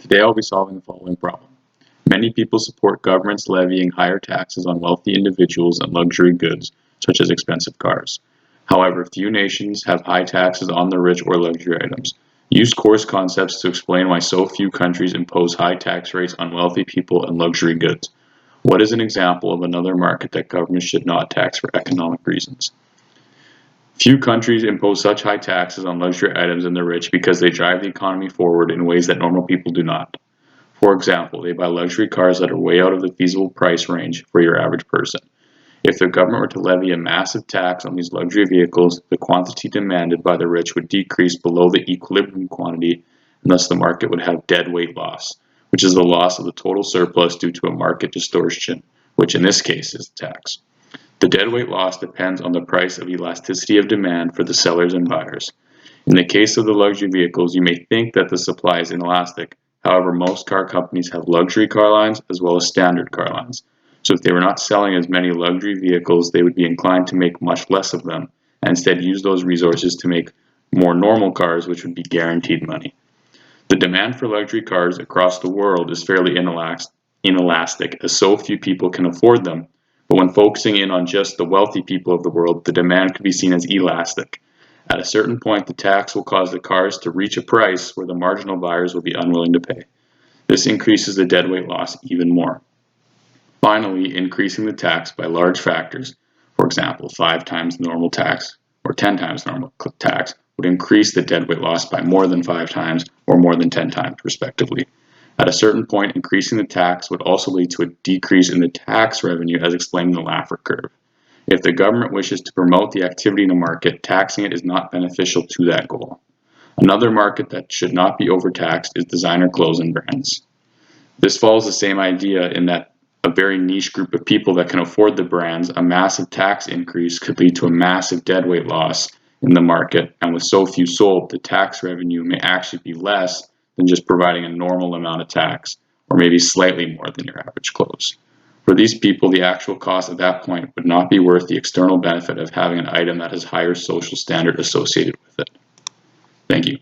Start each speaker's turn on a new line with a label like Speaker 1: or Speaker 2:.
Speaker 1: Today I'll be solving the following problem. Many people support governments levying higher taxes on wealthy individuals and luxury goods, such as expensive cars. However, few nations have high taxes on the rich or luxury items. Use course concepts to explain why so few countries impose high tax rates on wealthy people and luxury goods. What is an example of another market that governments should not tax for economic reasons? Few countries impose such high taxes on luxury items and the rich because they drive the economy forward in ways that normal people do not. For example, they buy luxury cars that are way out of the feasible price range for your average person. If the government were to levy a massive tax on these luxury vehicles, the quantity demanded by the rich would decrease below the equilibrium quantity, and thus the market would have deadweight loss, which is the loss of the total surplus due to a market distortion, which in this case is the tax. The deadweight loss depends on the price of elasticity of demand for the sellers and buyers. In the case of the luxury vehicles, you may think that the supply is inelastic. However, most car companies have luxury car lines as well as standard car lines. So if they were not selling as many luxury vehicles, they would be inclined to make much less of them and instead use those resources to make more normal cars, which would be guaranteed money. The demand for luxury cars across the world is fairly inelastic, as so few people can afford them. But when focusing in on just the wealthy people of the world, the demand could be seen as elastic. At a certain point, the tax will cause the cars to reach a price where the marginal buyers will be unwilling to pay. This increases the deadweight loss even more. Finally, increasing the tax by large factors, for example, 5 times normal tax or 10 times normal tax, would increase the deadweight loss by more than 5 times or more than 10 times, respectively. At a certain point, increasing the tax would also lead to a decrease in the tax revenue as explained in the Laffer curve. If the government wishes to promote the activity in a market, taxing it is not beneficial to that goal. Another market that should not be overtaxed is designer clothes and brands. This follows the same idea in that a very niche group of people that can afford the brands, a massive tax increase could lead to a massive deadweight loss in the market, and with so few sold, the tax revenue may actually be less than just providing a normal amount of tax, or maybe slightly more than your average clothes. For these people, the actual cost at that point would not be worth the external benefit of having an item that has higher social standard associated with it. Thank you.